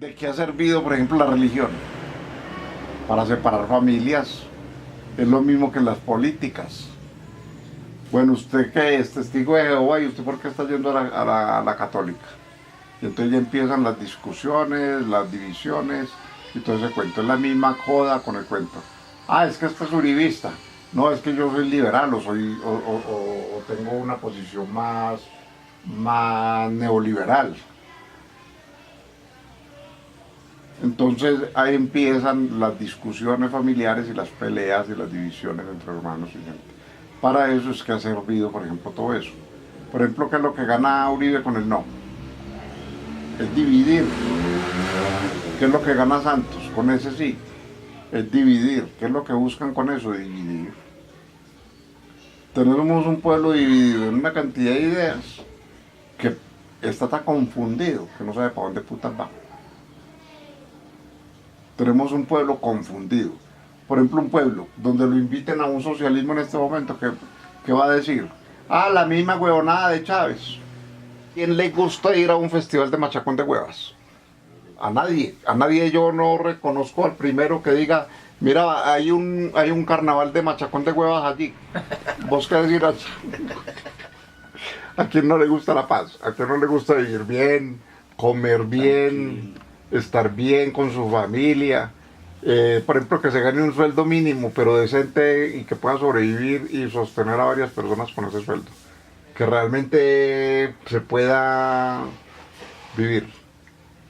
¿De qué ha servido, por ejemplo, la religión? Para separar familias. Es lo mismo que en las políticas. Bueno, usted que es testigo de Jehová, ¿y usted por qué está yendo a la católica? Y entonces ya empiezan las discusiones, las divisiones, y todo ese cuento. Es la misma joda con el cuento. Ah, es que este es uribista. No, es que yo soy liberal o tengo una posición más neoliberal. Entonces ahí empiezan las discusiones familiares y las peleas y las divisiones entre hermanos y gente. Para eso es que ha servido, por ejemplo, todo eso. Por ejemplo, ¿qué es lo que gana Uribe con el no? Es dividir. ¿Qué es lo que gana Santos con ese sí? Es dividir. ¿Qué es lo que buscan con eso? Dividir. Tenemos un pueblo dividido en una cantidad de ideas que está tan confundido que no sabe para dónde putas va. Tenemos un pueblo confundido. Por ejemplo, un pueblo donde lo inviten a un socialismo en este momento, ¿qué va a decir? Ah, la misma huevonada de Chávez. ¿Quién le gusta ir a un festival de machacón de huevas? A nadie yo no reconozco al primero que diga, mira, hay un carnaval de machacón de huevas allí. ¿Vos qué decir allí? ¿A quién no le gusta la paz? ¿A quién no le gusta vivir bien, comer bien, estar bien con su familia? Por ejemplo, que se gane un sueldo mínimo, pero decente y que pueda sobrevivir y sostener a varias personas con ese sueldo. Que realmente se pueda vivir.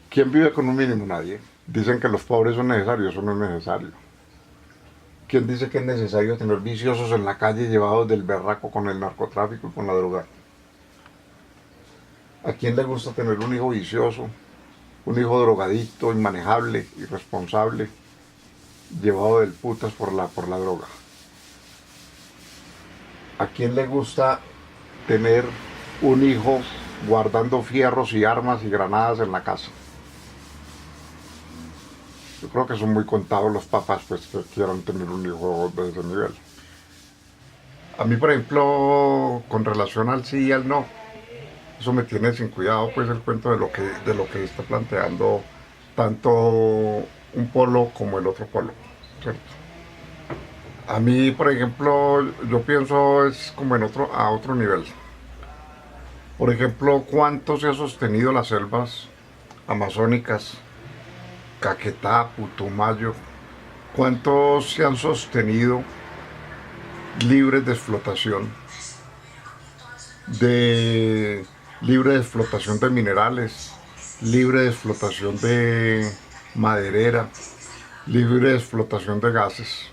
¿Quién vive con un mínimo? Nadie. Dicen que los pobres son necesarios, eso no es necesario. ¿Quién dice que es necesario tener viciosos en la calle llevados del berraco con el narcotráfico y con la droga? ¿A quién le gusta tener un hijo vicioso, un hijo drogadicto, inmanejable, irresponsable, llevado del putas por la droga? ¿A quién le gusta tener un hijo guardando fierros y armas y granadas en la casa? Yo creo que son muy contados los papás pues, que quieran tener un hijo de ese nivel. A mí, por ejemplo, con relación al sí y al no, eso me tiene sin cuidado pues el cuento de lo que está planteando tanto un polo como el otro polo, ¿cierto? A mí, por ejemplo, yo pienso es como a otro nivel. Por ejemplo, ¿cuánto se ha sostenido las selvas amazónicas, Caquetá, Putumayo? ¿Cuántos se han sostenido libres de explotación, libre de explotación de minerales, libre de explotación de maderera, libre de explotación de gases,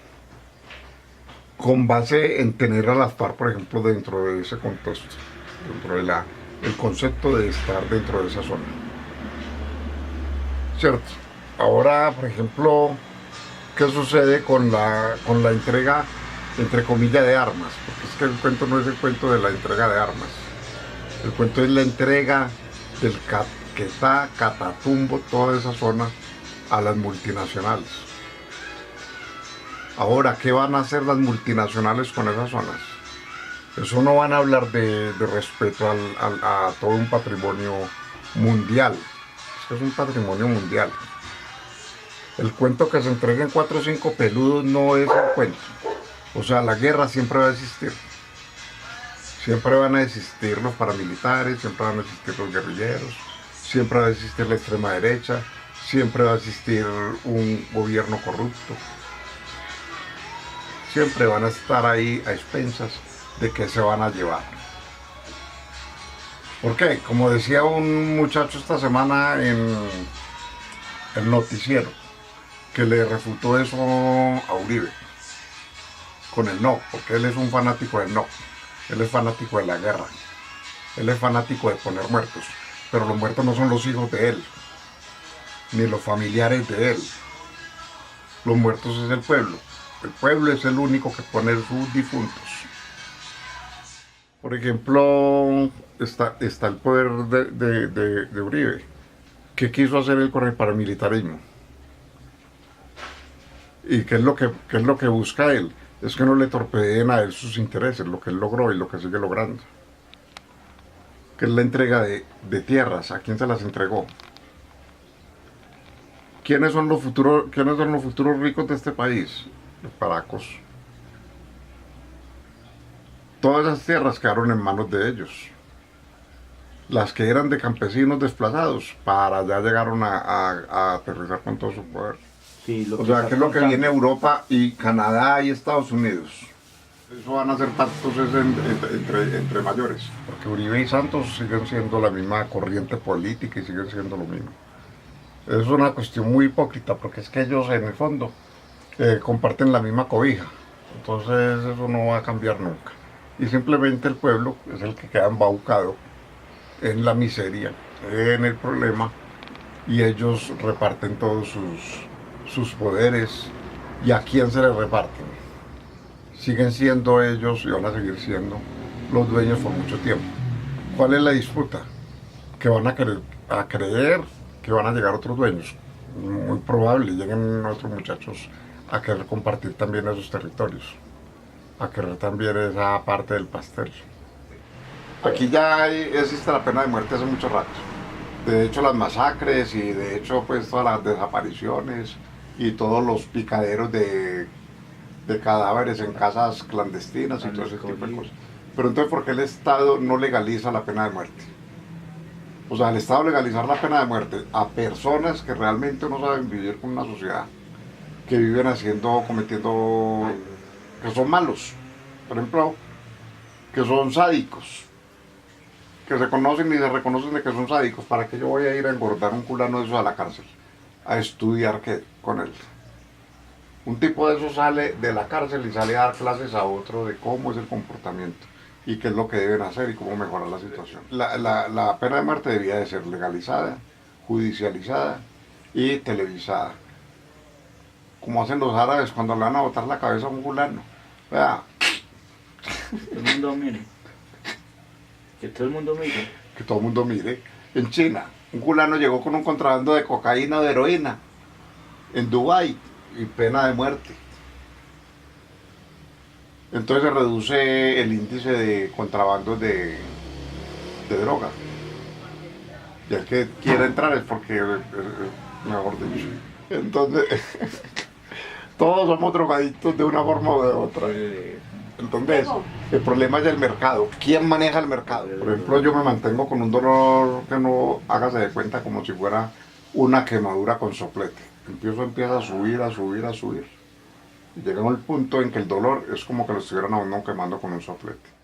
con base en tener a las FARC, por ejemplo, dentro de ese contexto, dentro de el concepto de estar dentro de esa zona? ¿Cierto? Ahora, por ejemplo, ¿qué sucede con la entrega, entre comillas, de armas? Porque es que el cuento no es el cuento de la entrega de armas. El cuento es la entrega del Caquetá, Catatumbo, toda esa zona a las multinacionales. Ahora, ¿qué van a hacer las multinacionales con esas zonas? Eso no van a hablar de respeto a todo un patrimonio mundial. Es que es un patrimonio mundial. El cuento que se entreguen 4 o 5 peludos no es un cuento. O sea, la guerra siempre va a existir. Siempre van a existir los paramilitares, siempre van a existir los guerrilleros, siempre va a existir la extrema derecha, siempre va a existir un gobierno corrupto. Siempre van a estar ahí a expensas de qué se van a llevar. ¿Por qué? Como decía un muchacho esta semana en el noticiero, que le refutó eso a Uribe, con el no, porque él es un fanático del no, él es fanático de la guerra, él es fanático de poner muertos, pero los muertos no son los hijos de él, ni los familiares de él, los muertos es el pueblo es el único que pone sus difuntos. Por ejemplo, está el poder de Uribe. ¿Qué quiso hacer él con el paramilitarismo? ¿Y qué es lo que busca él? Es que no le torpedeen a él sus intereses, lo que él logró y lo que sigue logrando. Que es la entrega de tierras. ¿A quién se las entregó? quiénes son los futuros ricos de este país? Los paracos. Todas esas tierras quedaron en manos de ellos. Las que eran de campesinos desplazados, para allá llegaron a aterrizar con todo su poder. Sí, O sea, que es lo que viene Europa y Canadá y Estados Unidos. Eso van a ser pactos entre mayores. Porque Uribe y Santos siguen siendo la misma corriente política y siguen siendo lo mismo. Es una cuestión muy hipócrita, porque es que ellos en el fondo comparten la misma cobija. Entonces eso no va a cambiar nunca. Y simplemente el pueblo es el que queda embaucado en la miseria, en el problema, y ellos reparten todos sus poderes. ¿Y a quién se les reparten? Siguen siendo ellos y van a seguir siendo los dueños por mucho tiempo. ¿Cuál es la disputa? Que van a creer que van a llegar otros dueños. Muy probable lleguen otros muchachos a querer compartir también esos territorios, a querer también esa parte del pastel. Aquí ya existe la pena de muerte hace mucho rato. De hecho, las masacres y de hecho pues todas las desapariciones y todos los picaderos de cadáveres en casas clandestinas y todo ese tipo de cosas. Pero entonces, ¿por qué el Estado no legaliza la pena de muerte? O sea, el Estado legalizar la pena de muerte a personas que realmente no saben vivir con una sociedad, que viven cometiendo, que son malos, por ejemplo, que son sádicos, que se conocen y se reconocen de que son sádicos. ¿Para qué yo voy a ir a engordar un culano de esos a la cárcel? A estudiar qué con él. Un tipo de eso sale de la cárcel y sale a dar clases a otro de cómo es el comportamiento y qué es lo que deben hacer y cómo mejorar la situación. La pena de muerte debía de ser legalizada, judicializada y televisada. Como hacen los árabes cuando le van a botar la cabeza a un fulano. Vea. El mundo mire. Que todo el mundo mire. Que todo el mundo mire. En China, un fulano llegó con un contrabando de cocaína o de heroína. En Dubái, y pena de muerte. Entonces se reduce el índice de contrabando de droga. Y el que quiera entrar es porque, mejor dicho. Entonces, todos somos drogadictos de una forma o de otra. Entonces, el problema es el mercado. ¿Quién maneja el mercado? Por ejemplo, yo me mantengo con un dolor que no hágase de cuenta como si fuera una quemadura con soplete. Empieza a subir, a subir, a subir. Y llegamos al punto en que el dolor es como que lo estuvieran a uno quemando con un soplete.